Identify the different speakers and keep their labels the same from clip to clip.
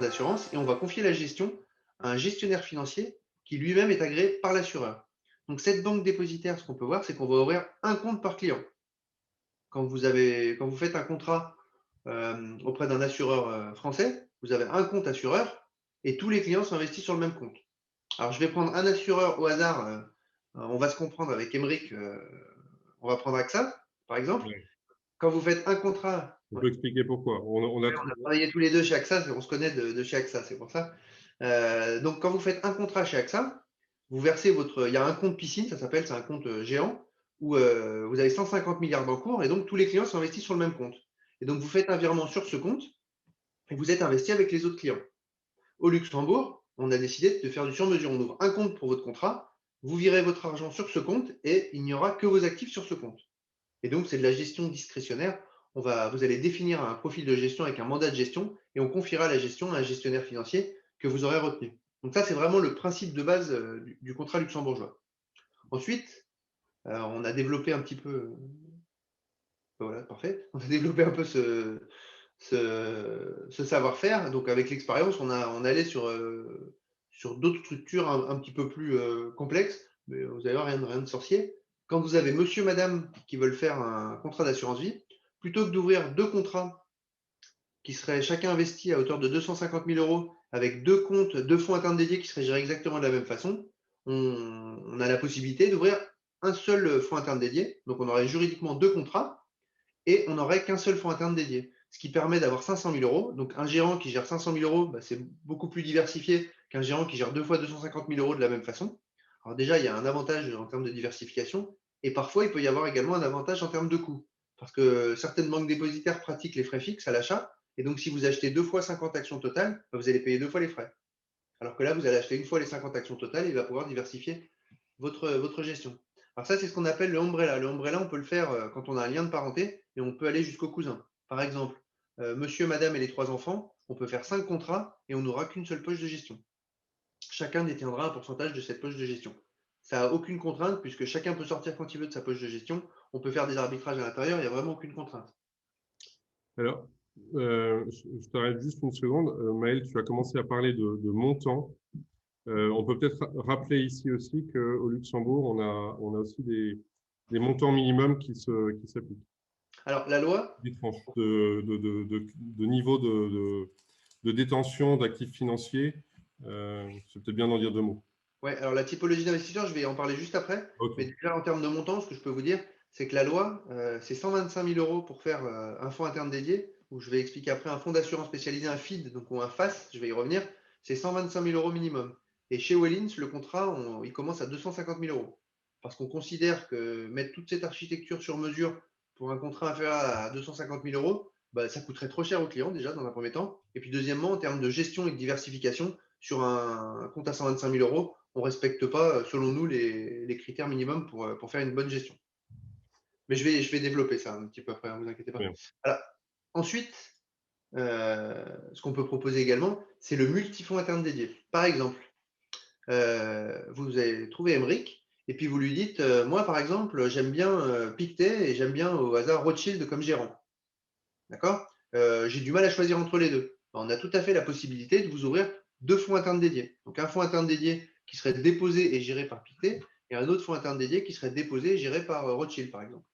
Speaker 1: d'assurance et on va confier la gestion à un gestionnaire financier qui lui-même est agréé par l'assureur. Donc cette banque dépositaire, ce qu'on peut voir, c'est qu'on va ouvrir un compte par client. Quand vous faites un contrat auprès d'un assureur français, vous avez un compte assureur et tous les clients sont investis sur le même compte. Alors je vais prendre un assureur au hasard, on va se comprendre avec Emeric, on va prendre AXA, par exemple.
Speaker 2: Ouais.
Speaker 1: Quand vous faites un contrat,
Speaker 2: On
Speaker 1: ouais,
Speaker 2: peut expliquer pourquoi. On a
Speaker 1: on a travaillé tous les deux chez AXA, on se connaît de chez AXA, c'est pour ça. Donc, quand vous faites un contrat chez AXA, vous versez il y a un compte piscine, ça s'appelle, c'est un compte géant, où vous avez 150 milliards d'encours, et donc tous les clients sont investis sur le même compte. Et donc, vous faites un virement sur ce compte, et vous êtes investi avec les autres clients. Au Luxembourg, on a décidé de faire du sur-mesure. On ouvre un compte pour votre contrat, vous virez votre argent sur ce compte, et il n'y aura que vos actifs sur ce compte. Et donc, c'est de la gestion discrétionnaire. Vous allez définir un profil de gestion avec un mandat de gestion et on confiera la gestion à un gestionnaire financier que vous aurez retenu. Donc ça, c'est vraiment le principe de base du contrat luxembourgeois. Ensuite, on a développé un petit peu, voilà, parfait. On a développé un peu ce savoir-faire. Donc avec l'expérience, on allait sur d'autres structures un petit peu plus complexes. Mais vous allez voir, rien de sorcier. Quand vous avez monsieur, madame qui veulent faire un contrat d'assurance vie, plutôt que d'ouvrir deux contrats qui seraient chacun investis à hauteur de 250 000 euros avec deux comptes, deux fonds internes dédiés qui seraient gérés exactement de la même façon, on a la possibilité d'ouvrir un seul fonds interne dédié. Donc on aurait juridiquement deux contrats et on n'aurait qu'un seul fonds interne dédié. Ce qui permet d'avoir 500 000 euros. Donc un gérant qui gère 500 000 euros, bah, c'est beaucoup plus diversifié qu'un gérant qui gère deux fois 250 000 euros de la même façon. Alors déjà, il y a un avantage en termes de diversification et parfois il peut y avoir également un avantage en termes de coût. Parce que certaines banques dépositaires pratiquent les frais fixes à l'achat et donc si vous achetez deux fois 50 actions totales, bah, vous allez payer deux fois les frais. Alors que là, vous allez acheter une fois les 50 actions totales et il va pouvoir diversifier votre gestion. Alors ça, c'est ce qu'on appelle le umbrella. Le umbrella, on peut le faire quand on a un lien de parenté et on peut aller jusqu'au cousin. Par exemple, monsieur, madame et les trois enfants, on peut faire 5 contrats et on n'aura qu'une seule poche de gestion. Chacun détiendra un pourcentage de cette poche de gestion. Ça n'a aucune contrainte puisque chacun peut sortir quand il veut de sa poche de gestion. On peut faire des arbitrages à l'intérieur, il n'y a vraiment aucune contrainte.
Speaker 2: Alors, je t'arrête juste une seconde. Maël, tu as commencé à parler de montant. On peut peut-être rappeler ici aussi qu'au Luxembourg, on a aussi des montants minimums qui s'appliquent.
Speaker 1: Alors la loi,
Speaker 2: Des tranches de niveau de détention d'actifs financiers. C'est peut-être bien d'en dire deux mots.
Speaker 1: ouais, alors la typologie d'investisseur, je vais en parler juste après. Mais
Speaker 2: OK.
Speaker 1: déjà en termes de montant, ce que je peux vous dire, c'est que la loi, c'est 125 000 euros pour faire un fonds interne dédié, où je vais expliquer après un fonds d'assurance spécialisé, un FID, donc ou un FAS, je vais y revenir, c'est 125 000 euros minimum. Et chez Wellins, le contrat, il commence à 250 000 euros. Parce qu'on considère que mettre toute cette architecture sur mesure pour un contrat inférieur à 250 000 euros, bah, ça coûterait trop cher aux clients déjà dans un premier temps. Et puis deuxièmement, en termes de gestion et de diversification, sur un compte à 125 000 euros, on ne respecte pas, selon nous, les critères minimums pour faire une bonne gestion. Mais je vais développer ça un petit peu après, ne vous inquiétez pas.
Speaker 2: Bien.
Speaker 1: Alors, ensuite, ce qu'on peut proposer également, c'est le multifonds interne dédié. Par exemple, vous avez trouvé Emeric, et puis vous lui dites, moi par exemple, j'aime bien Pictet et j'aime bien au hasard Rothschild comme gérant. D'accord. J'ai du mal à choisir entre les deux. On a tout à fait la possibilité de vous ouvrir deux fonds internes dédiés. Donc un fonds interne dédié qui serait déposé et géré par Pictet et un autre fonds interne dédié qui serait déposé et géré par Rothschild, par exemple.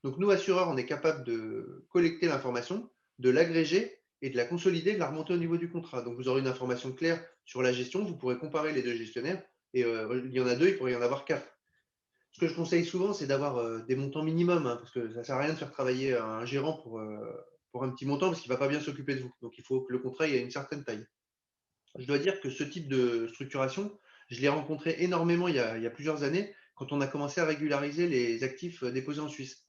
Speaker 1: Donc nous, assureurs, on est capable de collecter l'information, de l'agréger et de la consolider, de la remonter au niveau du contrat. Donc vous aurez une information claire sur la gestion, vous pourrez comparer les deux gestionnaires et il y en a deux, il pourrait y en avoir quatre. Ce que je conseille souvent, c'est d'avoir des montants minimums, hein, parce que ça ne sert à rien de faire travailler un gérant pour un petit montant, parce qu'il ne va pas bien s'occuper de vous. Donc il faut que le contrat ait une certaine taille. Je dois dire que ce type de structuration, je l'ai rencontré énormément il y a plusieurs années, quand on a commencé à régulariser les actifs déposés en Suisse.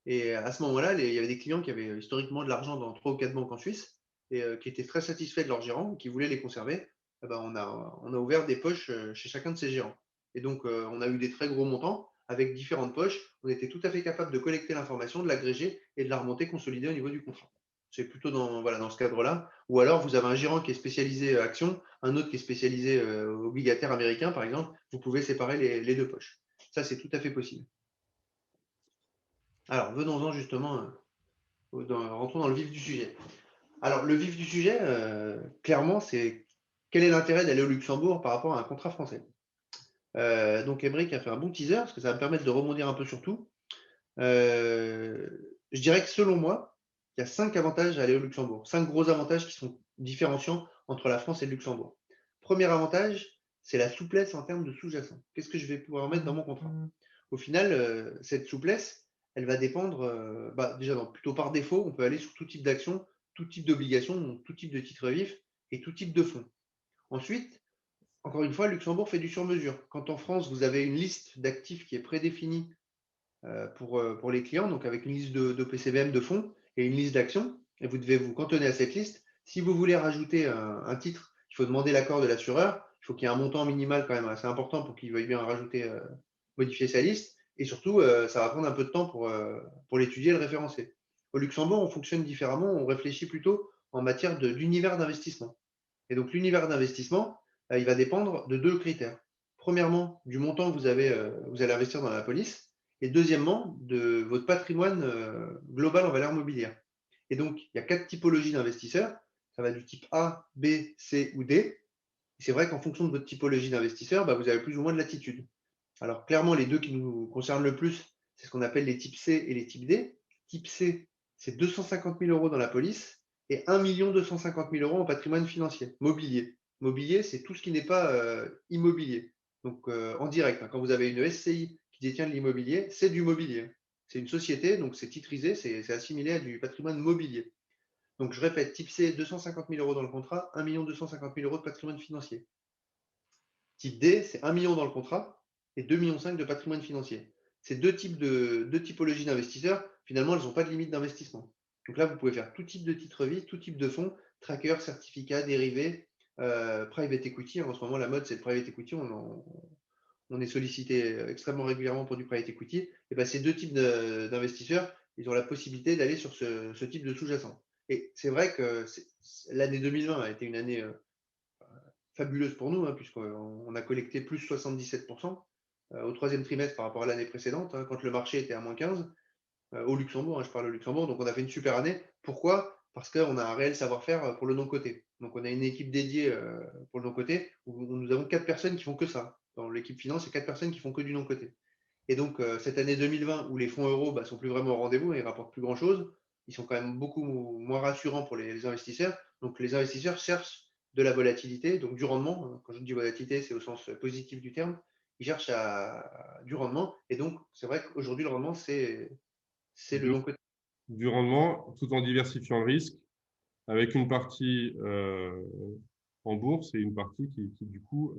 Speaker 1: Et à ce moment-là, il y avait des clients qui avaient historiquement de l'argent dans trois ou quatre banques en Suisse, et qui étaient très satisfaits de leurs gérants, qui voulaient les conserver. Eh ben, on a ouvert des poches chez chacun de ces gérants. Et donc, on a eu des très gros montants avec différentes poches. On était tout à fait capable de collecter l'information, de l'agréger et de la remonter consolidée au niveau du contrat. C'est plutôt voilà, dans ce cadre-là. Ou alors, vous avez un gérant qui est spécialisé action, un autre qui est spécialisé obligataire américain, par exemple. Vous pouvez séparer les deux poches. Ça, c'est tout à fait possible. Alors, venons-en justement, rentrons dans le vif du sujet. Alors, le vif du sujet, clairement, c'est quel est l'intérêt d'aller au Luxembourg par rapport à un contrat français? Donc, Emeric a fait un bon teaser parce que ça va me permettre de rebondir un peu sur tout. Je dirais que selon moi, il y a 5 avantages à aller au Luxembourg. 5 gros avantages qui sont différenciants entre la France et le Luxembourg. Premier avantage, c'est la souplesse en termes de sous-jacent. Qu'est-ce que je vais pouvoir mettre dans mon contrat? Au final, cette souplesse, elle va dépendre, déjà, plutôt par défaut, on peut aller sur tout type d'action, tout type d'obligation, donc tout type de titre vif et tout type de fonds. Ensuite, encore une fois, Luxembourg fait du sur-mesure. Quand en France, vous avez une liste d'actifs qui est prédéfinie pour les clients, donc avec une liste de PCVM de fonds et une liste d'actions, et vous devez vous cantonner à cette liste. Si vous voulez rajouter un titre, il faut demander l'accord de l'assureur, il faut qu'il y ait un montant minimal quand même assez important pour qu'il veuille bien rajouter, modifier sa liste, et surtout, ça va prendre un peu de temps pour l'étudier et le référencer. Au Luxembourg, on fonctionne différemment, on réfléchit plutôt en matière d'univers d'investissement. Et donc l'univers d'investissement, il va dépendre de 2 critères. Premièrement, du montant que vous allez investir dans la police, et deuxièmement, de votre patrimoine global en valeur mobilière. Et donc, il y a 4 typologies d'investisseurs. Ça va du type A, B, C ou D. Et c'est vrai qu'en fonction de votre typologie d'investisseur, vous avez plus ou moins de latitude. Alors, clairement, les deux qui nous concernent le plus, c'est ce qu'on appelle les types C et les types D. Type C, c'est 250 000 euros dans la police et 1 250 000 euros en patrimoine financier, mobilier. Mobilier, c'est tout ce qui n'est pas immobilier. Donc, en direct, hein, quand vous avez une SCI qui détient de l'immobilier, c'est du mobilier. C'est une société, donc c'est titrisé, c'est assimilé à du patrimoine mobilier. Donc, je répète, type C, 250 000 euros dans le contrat, 1 250 000 euros de patrimoine financier. Type D, c'est 1 million dans le contrat et 2,5 millions de patrimoine financier. Ces deux typologies d'investisseurs, finalement, elles n'ont pas de limite d'investissement. Donc là, vous pouvez faire tout type de titre vie, tout type de fonds, tracker, certificats, dérivés, private equity. En ce moment, la mode, c'est le private equity. On est sollicité extrêmement régulièrement pour du private equity. Et ben, ces deux types d'investisseurs, ils ont la possibilité d'aller sur ce type de sous-jacent. Et c'est vrai que l'année 2020 a été une année fabuleuse pour nous, hein, puisqu'on a collecté plus 77% au troisième trimestre par rapport à l'année précédente, hein, quand le marché était à moins 15, au Luxembourg, hein, je parle au Luxembourg, donc on a fait une super année. Pourquoi? Parce qu'on a un réel savoir-faire pour le non-coté. Donc on a une équipe dédiée pour le non-coté, où nous avons 4 personnes qui font que ça. Dans l'équipe finance, c'est 4 personnes qui font que du non-coté. Et donc cette année 2020, où les fonds euros sont plus vraiment au rendez-vous et ils rapportent plus grand-chose, ils sont quand même beaucoup moins rassurants pour les investisseurs. Donc les investisseurs cherchent de la volatilité, donc du rendement. Quand je dis volatilité, c'est au sens positif du terme. Ils cherchent du rendement. Et donc, c'est vrai qu'aujourd'hui, le rendement, c'est le
Speaker 2: Du,
Speaker 1: non-coté.
Speaker 2: du rendement tout en diversifiant le risque, avec une partie en bourse et une partie qui du coup,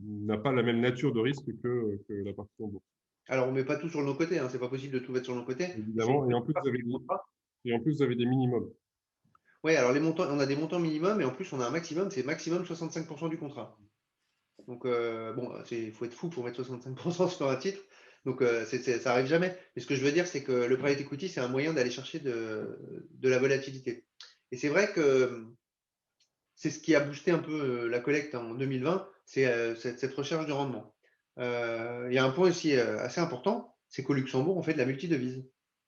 Speaker 2: n'a pas la même nature de risque que la partie en bourse.
Speaker 1: Alors, on ne met pas tout sur le non-coté, hein, c'est pas possible de tout mettre sur le non-coté. C'est une
Speaker 2: Évidemment,
Speaker 1: petite partie du contrat.
Speaker 2: et en plus, vous avez des minimums.
Speaker 1: Oui, alors les montants, on a des montants minimums et en plus, on a un maximum, c'est maximum 65% du contrat. Donc, bon, il faut être fou pour mettre 65% sur un titre. Donc, ça arrive jamais. Mais ce que je veux dire, c'est que le private equity, c'est un moyen d'aller chercher de la volatilité. Et c'est vrai que c'est ce qui a boosté un peu la collecte en 2020, c'est cette recherche de rendement. Il y a un point aussi assez important, c'est qu'au Luxembourg, on fait de la multidevise.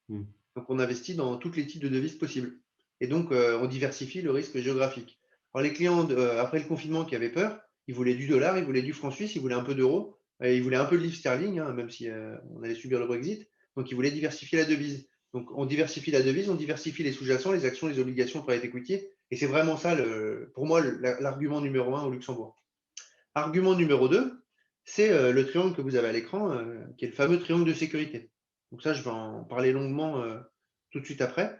Speaker 2: Mm.
Speaker 1: Donc, on investit dans tous les types de devises possibles. Et donc, on diversifie le risque géographique. Alors, les clients, après le confinement qui avaient peur, ils voulaient du dollar, ils voulaient du franc suisse, ils voulaient un peu d'euros, ils voulaient un peu de livre sterling, hein, même si on allait subir le Brexit. Donc, ils voulaient diversifier la devise. Donc, on diversifie la devise, on diversifie les sous-jacents, les actions, les obligations, le private equity. Et c'est vraiment ça, pour moi, l'argument numéro un au Luxembourg. Argument numéro 2, c'est le triangle que vous avez à l'écran, qui est le fameux triangle de sécurité. Donc ça, je vais en parler longuement tout de suite après.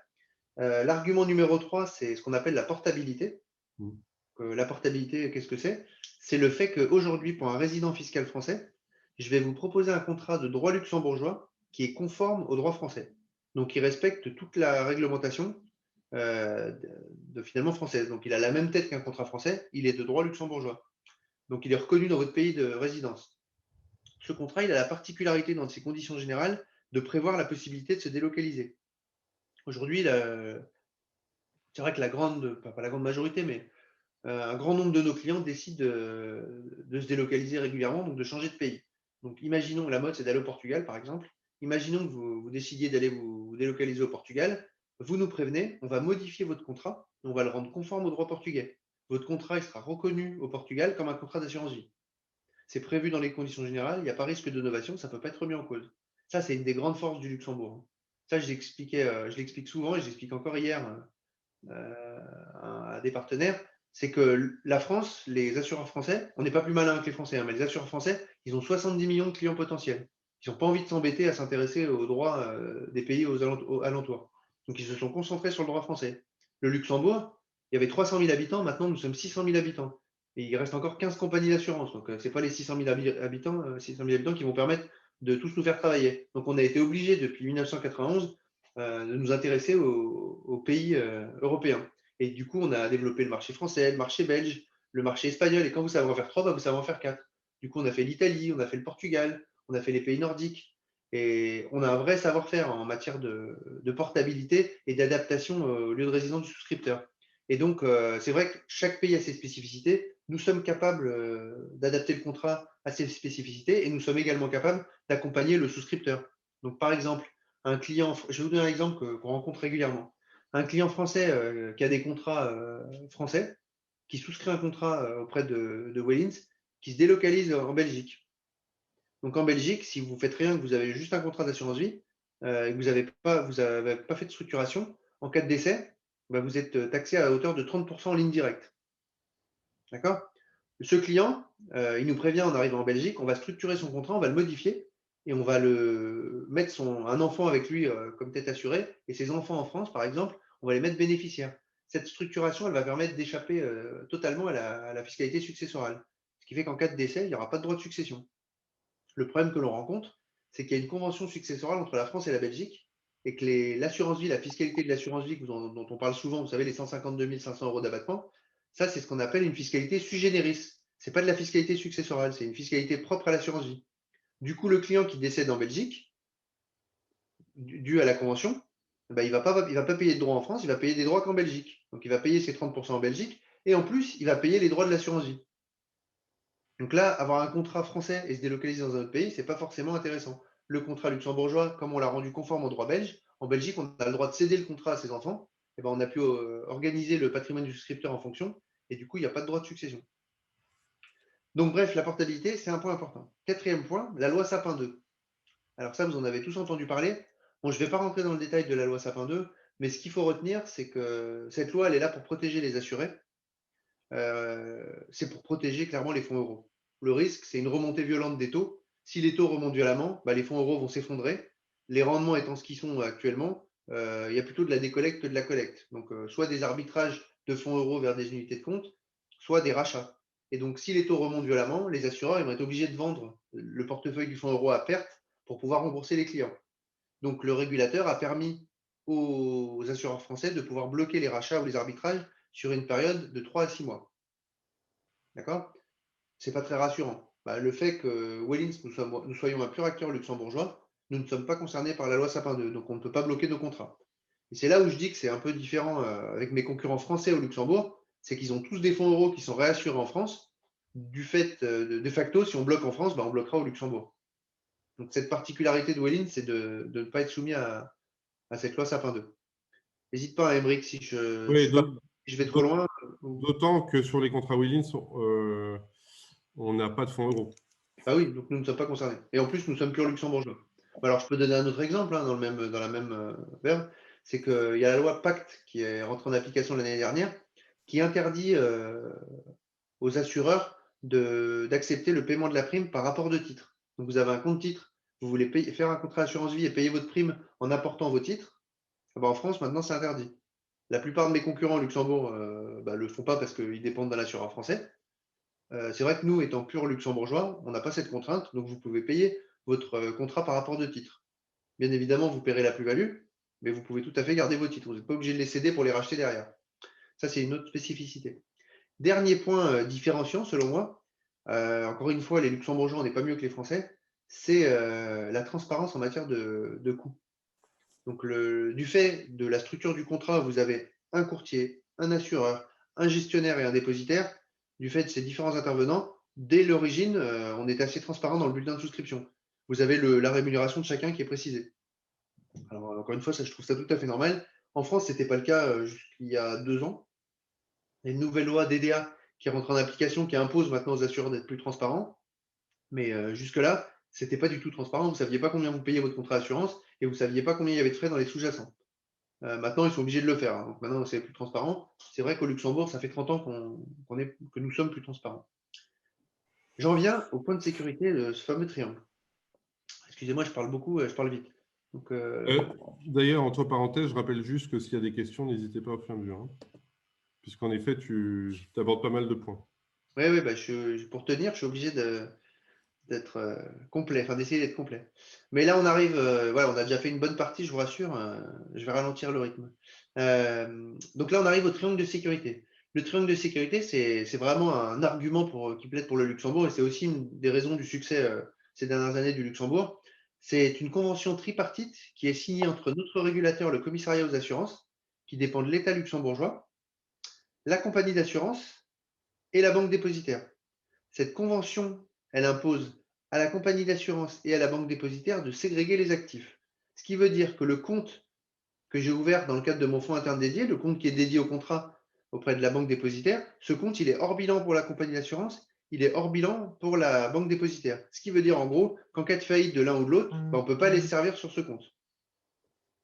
Speaker 1: L'argument numéro 3, c'est ce qu'on appelle la portabilité.
Speaker 2: Mm.
Speaker 1: La portabilité, qu'est-ce que c'est? C'est le fait qu'aujourd'hui, pour un résident fiscal français, je vais vous proposer un contrat de droit luxembourgeois qui est conforme au droit français. Donc, qui respecte toute la réglementation finalement française. Donc, il a la même tête qu'un contrat français, il est de droit luxembourgeois. Donc, il est reconnu dans votre pays de résidence. Ce contrat, il a la particularité dans ses conditions générales de prévoir la possibilité de se délocaliser. Aujourd'hui, c'est vrai que pas la grande majorité, mais un grand nombre de nos clients décident de se délocaliser régulièrement, donc de changer de pays. Donc, imaginons, la mode, c'est d'aller au Portugal, par exemple. Imaginons que vous décidiez d'aller vous délocaliser au Portugal. vous nous prévenez, on va modifier votre contrat, on va le rendre conforme au droit portugais. Votre contrat il sera reconnu au Portugal comme un contrat d'assurance vie. C'est prévu dans les conditions générales, il n'y a pas risque de novation, ça ne peut pas être remis en cause. Ça, c'est une des grandes forces du Luxembourg. Ça, je l'explique souvent et je l'explique encore hier à des partenaires, c'est que la France, les assureurs français, on n'est pas plus malin que les Français, hein, mais les assureurs français, ils ont 70 millions de clients potentiels. Ils n'ont pas envie de s'embêter à s'intéresser aux droits des pays aux alentours. Donc, ils se sont concentrés sur le droit français. Le Luxembourg, il y avait 300 000 habitants, maintenant nous sommes 600 000 habitants. Et il reste encore 15 compagnies d'assurance. Donc, ce n'est pas les 600 000 habitants qui vont permettre de tous nous faire travailler. Donc, on a été obligé depuis 1991 de nous intéresser aux pays européens. Et du coup, on a développé le marché français, le marché belge, le marché espagnol. Et quand vous savez en faire trois, bah, vous savez en faire quatre. Du coup, on a fait l'Italie, on a fait le Portugal, on a fait les pays nordiques. Et on a un vrai savoir-faire en matière de portabilité et d'adaptation au lieu de résidence du souscripteur. Et donc, c'est vrai que chaque pays a ses spécificités. Nous sommes capables d'adapter le contrat à ces spécificités et nous sommes également capables d'accompagner le souscripteur. Donc, par exemple, un client, je vais vous donner un exemple qu'on rencontre régulièrement. Un client français qui a des contrats français, qui souscrit un contrat auprès de Wellins, qui se délocalise en Belgique. Donc en Belgique, si vous faites rien, que vous avez juste un contrat d'assurance vie, et que vous avez pas fait de structuration, en cas de décès, bah, vous êtes taxé à hauteur de 30% en ligne directe. D'accord? Ce client, il nous prévient en arrivant en Belgique, on va structurer son contrat, on va le modifier et on va le mettre un enfant avec lui comme tête assurée et ses enfants en France, par exemple, on va les mettre bénéficiaires. Cette structuration, elle va permettre d'échapper totalement à la fiscalité successorale. Ce qui fait qu'en cas de décès, il n'y aura pas de droit de succession. Le problème que l'on rencontre, c'est qu'il y a une convention successorale entre la France et la Belgique et que l'assurance vie, la fiscalité de l'assurance vie dont on parle souvent, vous savez, les 152 500 euros d'abattement, ça, c'est ce qu'on appelle une fiscalité sui generis. Ce n'est pas de la fiscalité successorale, c'est une fiscalité propre à l'assurance vie. Du coup, le client qui décède en Belgique, dû à la convention, ben, il ne va pas payer de droits en France, il va payer des droits qu'en Belgique. Donc, il va payer ses 30% en Belgique et en plus, il va payer les droits de l'assurance vie. Donc là, avoir un contrat français et se délocaliser dans un autre pays, ce n'est pas forcément intéressant. Le contrat luxembourgeois, comme on l'a rendu conforme au droit belge, en Belgique, on a le droit de céder le contrat à ses enfants. Et ben, on a pu organiser le patrimoine du souscripteur en fonction, et du coup, il n'y a pas de droit de succession. Donc bref, la portabilité, c'est un point important. Quatrième point, la loi Sapin 2. Alors ça, vous en avez tous entendu parler. Bon, je ne vais pas rentrer dans le détail de la loi Sapin 2, mais ce qu'il faut retenir, c'est que cette loi, elle est là pour protéger les assurés. C'est pour protéger clairement les fonds euros. Le risque, c'est une remontée violente des taux. Si les taux remontent violemment, bah, les fonds euros vont s'effondrer. Les rendements étant ce qu'ils sont actuellement, il y a plutôt de la décollecte que de la collecte. Donc, soit des arbitrages de fonds euros vers des unités de compte, soit des rachats. Et donc, si les taux remontent violemment, les assureurs ils vont être obligés de vendre le portefeuille du fonds euro à perte pour pouvoir rembourser les clients. Donc, le régulateur a permis aux assureurs français de pouvoir bloquer les rachats ou les arbitrages sur une période de 3 à 6 mois. D'accord? C'est pas très rassurant. Bah, le fait que Wellins, nous soyons un pur acteur luxembourgeois, nous ne sommes pas concernés par la loi Sapin 2, donc on ne peut pas bloquer nos contrats. Et c'est là où je dis que c'est un peu différent avec mes concurrents français au Luxembourg, c'est qu'ils ont tous des fonds euros qui sont réassurés en France. Du fait, de facto, si on bloque en France, bah, on bloquera au Luxembourg. Donc cette particularité de Wellins, c'est de ne pas être soumis à cette loi Sapin 2. N'hésite pas, Émeric, si
Speaker 2: Oui,
Speaker 1: je vais trop loin.
Speaker 2: d'autant que sur les contrats Willins, on n'a pas de fonds euros.
Speaker 1: Ah oui, donc nous ne sommes pas concernés. Et en plus, nous sommes purs luxembourgeois. Alors, je peux donner un autre exemple hein, dans la même verbe. C'est qu'il y a la loi Pacte qui est rentrée en application l'année dernière, qui interdit aux assureurs d'accepter le paiement de la prime par rapport de titre. Donc, vous avez un compte titre, vous voulez faire un contrat assurance vie et payer votre prime en apportant vos titres. Ah ben, en France, maintenant, c'est interdit. La plupart de mes concurrents au Luxembourg le font pas parce qu'ils dépendent d'un assureur français. C'est vrai que nous, étant purs luxembourgeois, on n'a pas cette contrainte, donc vous pouvez payer votre contrat par rapport de titre. Bien évidemment, vous paierez la plus-value, mais vous pouvez tout à fait garder vos titres. Vous n'êtes pas obligé de les céder pour les racheter derrière. Ça, c'est une autre spécificité. Dernier point différenciant, selon moi, encore une fois, les luxembourgeois, on n'est pas mieux que les Français, c'est la transparence en matière de coûts. Donc, du fait de la structure du contrat, vous avez un courtier, un assureur, un gestionnaire et un dépositaire. Du fait de ces différents intervenants, dès l'origine, on est assez transparent dans le bulletin de souscription. Vous avez la rémunération de chacun qui est précisée. Alors, encore une fois, ça, je trouve ça tout à fait normal. En France, ce n'était pas le cas jusqu'il y a 2 ans. Il y a une nouvelle loi DDA qui rentre en application, qui impose maintenant aux assureurs d'être plus transparents. Mais jusque-là, ce n'était pas du tout transparent. Vous ne saviez pas combien vous payez votre contrat d'assurance et vous ne saviez pas combien il y avait de frais dans les sous-jacents. Maintenant, ils sont obligés de le faire, hein. Donc maintenant, c'est plus transparent. C'est vrai qu'au Luxembourg, ça fait 30 ans que nous sommes plus transparents. J'en viens au point de sécurité de ce fameux triangle. Excusez-moi, je parle beaucoup, je parle vite. Donc,
Speaker 2: D'ailleurs, entre parenthèses, je rappelle juste que s'il y a des questions, n'hésitez pas à faire dur, hein, puisqu'en effet, tu abordes pas mal de points.
Speaker 1: oui, bah, pour tenir, je suis obligé d'être complet, enfin d'essayer d'être complet. Mais là, on arrive, voilà, on a déjà fait une bonne partie, je vous rassure, je vais ralentir le rythme. Donc là, on arrive au triangle de sécurité. Le triangle de sécurité, c'est vraiment un argument qui plaide pour le Luxembourg et c'est aussi une des raisons du succès ces dernières années du Luxembourg. C'est une convention tripartite qui est signée entre notre régulateur, le commissariat aux assurances, qui dépend de l'État luxembourgeois, la compagnie d'assurance et la banque dépositaire. Cette convention, elle impose à la compagnie d'assurance et à la banque dépositaire de ségréguer les actifs. Ce qui veut dire que le compte que j'ai ouvert dans le cadre de mon fonds interne dédié, le compte qui est dédié au contrat auprès de la banque dépositaire, ce compte, il est hors bilan pour la compagnie d'assurance, il est hors bilan pour la banque dépositaire. Ce qui veut dire en gros qu'en cas de faillite de l'un ou de l'autre, on ne peut pas les servir sur ce compte.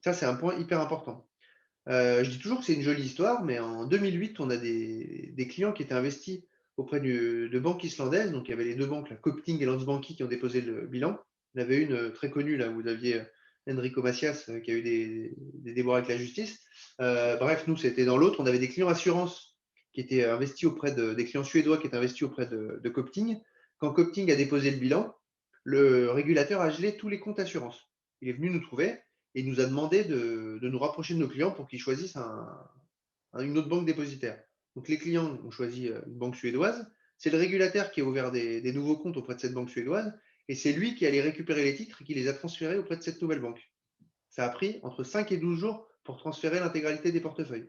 Speaker 1: Ça, c'est un point hyper important. Je dis toujours que c'est une jolie histoire, mais en 2008, on a des clients qui étaient investis auprès de banques islandaises. Donc, il y avait les deux banques, la Copting et Landsbanki, qui ont déposé le bilan. Il y en avait une très connue, là, où vous aviez Enrico Macias, qui a eu des déboires avec la justice. Bref, nous, c'était dans l'autre. On avait des clients assurance qui étaient investis auprès des clients suédois qui étaient investis auprès de Copting. Quand Copting a déposé le bilan, le régulateur a gelé tous les comptes assurance. Il est venu nous trouver et il nous a demandé de nous rapprocher de nos clients pour qu'ils choisissent une autre banque dépositaire. Donc les clients ont choisi une banque suédoise. C'est le régulateur qui a ouvert des nouveaux comptes auprès de cette banque suédoise et c'est lui qui allait récupérer les titres et qui les a transférés auprès de cette nouvelle banque. Ça a pris entre 5 et 12 jours pour transférer l'intégralité des portefeuilles.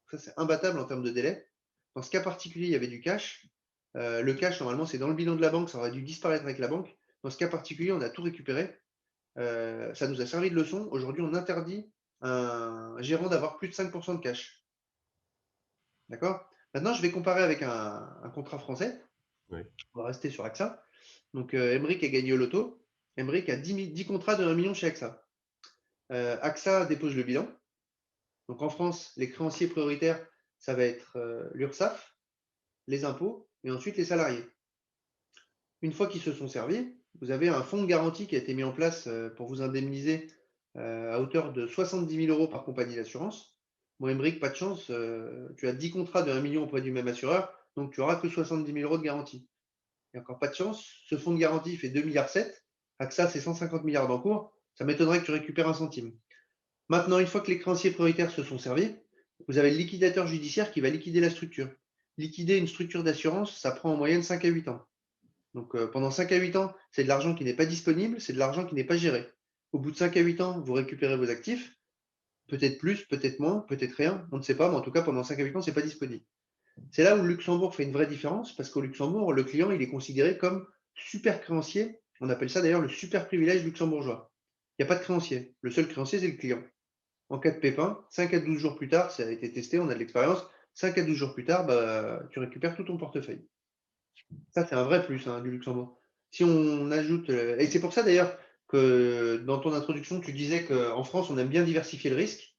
Speaker 1: Ça, c'est imbattable en termes de délai. Dans ce cas particulier, il y avait du cash. Le cash, normalement, c'est dans le bilan de la banque. Ça aurait dû disparaître avec la banque. Dans ce cas particulier, on a tout récupéré. Ça nous a servi de leçon. Aujourd'hui, on interdit un gérant d'avoir plus de 5% de cash. D'accord? Maintenant, je vais comparer avec un contrat français.
Speaker 2: Oui.
Speaker 1: On va rester sur AXA. Donc, Emric a gagné au loto. Emric a 10 contrats de 1 million chez AXA. AXA dépose le bilan. Donc, en France, les créanciers prioritaires, ça va être l'URSSAF, les impôts et ensuite les salariés. Une fois qu'ils se sont servis, vous avez un fonds de garantie qui a été mis en place pour vous indemniser à hauteur de 70 000 euros par compagnie d'assurance. Bon, Emric, pas de chance, tu as 10 contrats de 1 million auprès du même assureur, donc tu n'auras que 70 000 euros de garantie. Et encore pas de chance, ce fonds de garantie fait 2,7 milliards. AXA, c'est 150 milliards d'encours. Ça m'étonnerait que tu récupères un centime. Maintenant, une fois que les créanciers prioritaires se sont servis, vous avez le liquidateur judiciaire qui va liquider la structure. Liquider une structure d'assurance, ça prend en moyenne 5 à 8 ans. Donc pendant 5 à 8 ans, c'est de l'argent qui n'est pas disponible, c'est de l'argent qui n'est pas géré. Au bout de 5 à 8 ans, vous récupérez vos actifs, peut-être plus, peut-être moins, peut-être rien, on ne sait pas, mais en tout cas pendant 5 à 8 ans, ce n'est pas disponible. C'est là où le Luxembourg fait une vraie différence, parce qu'au Luxembourg, le client, il est considéré comme super créancier. On appelle ça d'ailleurs le super privilège luxembourgeois. Il n'y a pas de créancier. Le seul créancier, c'est le client. En cas de pépin, 5 à 12 jours plus tard, ça a été testé, on a de l'expérience, 5 à 12 jours plus tard, bah, tu récupères tout ton portefeuille. Ça, c'est un vrai plus hein, du Luxembourg. Si on ajoute, et c'est pour ça d'ailleurs que dans ton introduction, tu disais qu'en France, on aime bien diversifier le risque.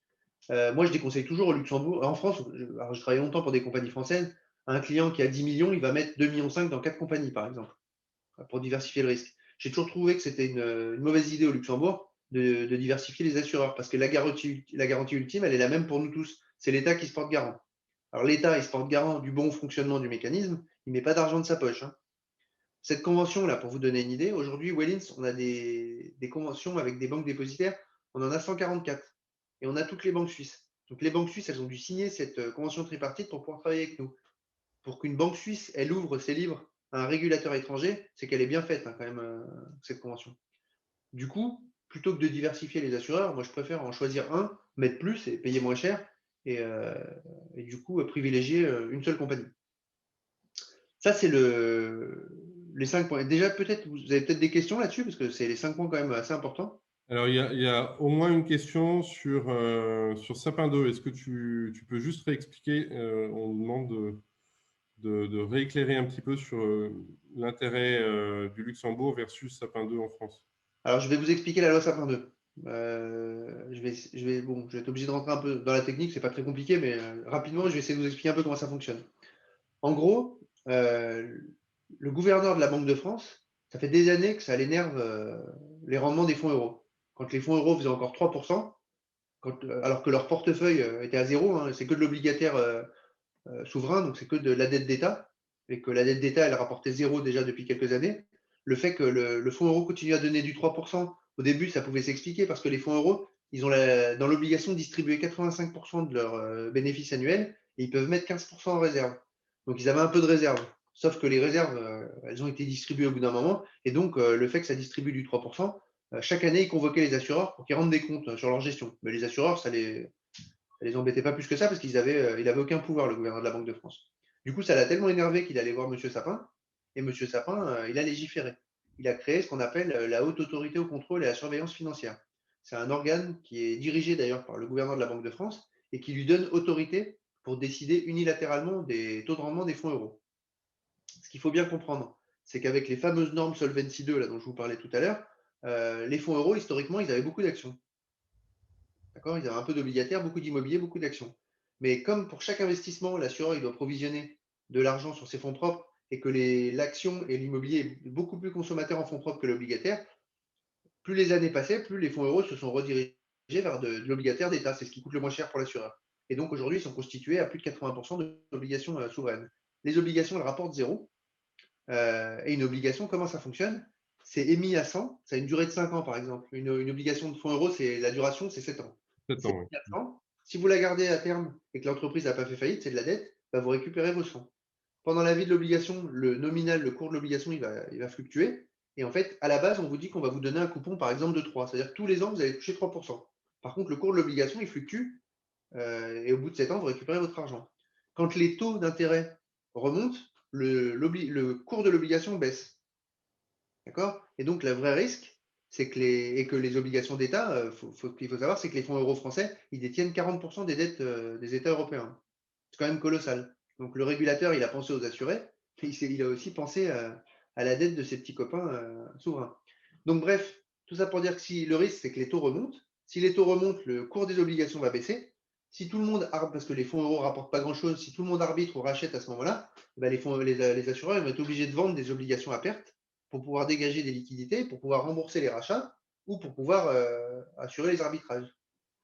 Speaker 1: Moi, je déconseille toujours au Luxembourg. En France, alors, je travaille longtemps pour des compagnies françaises. Un client qui a 10 millions, il va mettre 2,5 millions dans 4 compagnies, par exemple, pour diversifier le risque. J'ai toujours trouvé que c'était une mauvaise idée au Luxembourg de diversifier les assureurs parce que la garantie ultime, elle est la même pour nous tous. C'est l'État qui se porte garant. Alors, l'État, il se porte garant du bon fonctionnement du mécanisme. Il ne met pas d'argent de sa poche. Hein. Cette convention-là, pour vous donner une idée, aujourd'hui, Wellins, on a des conventions avec des banques dépositaires. On en a 144. Et on a toutes les banques suisses. Donc les banques suisses, elles ont dû signer cette convention tripartite pour pouvoir travailler avec nous. Pour qu'une banque suisse, elle ouvre ses livres à un régulateur étranger, c'est qu'elle est bien faite quand même, cette convention. Du coup, plutôt que de diversifier les assureurs, moi je préfère en choisir un, mettre plus et payer moins cher, et du coup privilégier une seule compagnie. Ça, c'est les 5 points. Déjà, peut-être, vous avez peut-être des questions là-dessus, parce que c'est les 5 points quand même assez importants.
Speaker 2: Alors, il y a au moins une question sur Sapin 2. Est-ce que tu peux juste réexpliquer? On nous demande de rééclairer un petit peu sur l'intérêt du Luxembourg versus Sapin 2 en France.
Speaker 1: Alors, je vais vous expliquer la loi Sapin 2. Bon, je vais être obligé de rentrer un peu dans la technique, c'est pas très compliqué, mais rapidement, je vais essayer de vous expliquer un peu comment ça fonctionne. En gros, le gouverneur de la Banque de France, ça fait des années que ça l'énerve les rendements des fonds euros. Quand les fonds euros faisaient encore 3%, alors que leur portefeuille était à zéro, hein, c'est que de l'obligataire souverain, donc c'est que de la dette d'État, et que la dette d'État, elle rapportait zéro déjà depuis quelques années. Le fait que le fonds euro continue à donner du 3%, au début, ça pouvait s'expliquer parce que les fonds euros, ils ont dans l'obligation de distribuer 85% de leurs bénéfices annuels et ils peuvent mettre 15% en réserve. Donc ils avaient un peu de réserve. Sauf que les réserves, elles ont été distribuées au bout d'un moment. Et donc, le fait que ça distribue du 3%, chaque année, ils convoquaient les assureurs pour qu'ils rendent des comptes sur leur gestion. Mais les assureurs, ça les embêtait pas plus que ça parce il avait aucun pouvoir, le gouverneur de la Banque de France. Du coup, ça l'a tellement énervé qu'il allait voir M. Sapin. Et M. Sapin, il a légiféré. Il a créé ce qu'on appelle la Haute Autorité au contrôle et à la surveillance financière. C'est un organe qui est dirigé d'ailleurs par le gouverneur de la Banque de France et qui lui donne autorité pour décider unilatéralement des taux de rendement des fonds euros. Ce qu'il faut bien comprendre, c'est qu'avec les fameuses normes Solvency 2, là, dont je vous parlais tout à l'heure, les fonds euros, historiquement, ils avaient beaucoup d'actions. D'accord? Ils avaient un peu d'obligataire, beaucoup d'immobilier, beaucoup d'actions. Mais comme pour chaque investissement, l'assureur il doit provisionner de l'argent sur ses fonds propres et que l'action et l'immobilier est beaucoup plus consommateur en fonds propres que l'obligataire, plus les années passaient, plus les fonds euros se sont redirigés vers de l'obligataire d'État. C'est ce qui coûte le moins cher pour l'assureur. Et donc aujourd'hui, ils sont constitués à plus de 80% d'obligations souveraines. Les obligations, elles rapportent zéro. Et une obligation, comment ça fonctionne? C'est émis à 100, ça a une durée de 5 ans par exemple. Une obligation de fonds euros, la duration, c'est 7 ans.
Speaker 2: 7
Speaker 1: C'est
Speaker 2: ans, oui.
Speaker 1: 4 ans. Si vous la gardez à terme et que l'entreprise n'a pas fait faillite, c'est de la dette, bah, vous récupérez vos 100. Pendant la vie de l'obligation, le nominal, le cours de l'obligation, il va fluctuer. Et en fait, à la base, on vous dit qu'on va vous donner un coupon, par exemple, de 3. C'est-à-dire que tous les ans, vous allez toucher 3%. Par contre, le cours de l'obligation, il fluctue. Et au bout de 7 ans, vous récupérez votre argent. Quand les taux d'intérêt remontent, le cours de l'obligation baisse. D'accord? Et donc, le vrai risque, c'est que les obligations d'État, qu'il faut savoir, c'est que les fonds euros français, ils détiennent 40% des dettes des États européens. C'est quand même colossal. Donc, le régulateur, il a pensé aux assurés, mais il a aussi pensé à la dette de ses petits copains souverains. Donc, bref, tout ça pour dire que si le risque, c'est que les taux remontent. Si les taux remontent, le cours des obligations va baisser. Si tout le monde, parce que les fonds euros ne rapportent pas grand-chose, si tout le monde arbitre ou rachète à ce moment-là, ben les assureurs ils vont être obligés de vendre des obligations à perte pour pouvoir dégager des liquidités, pour pouvoir rembourser les rachats ou pour pouvoir assurer les arbitrages.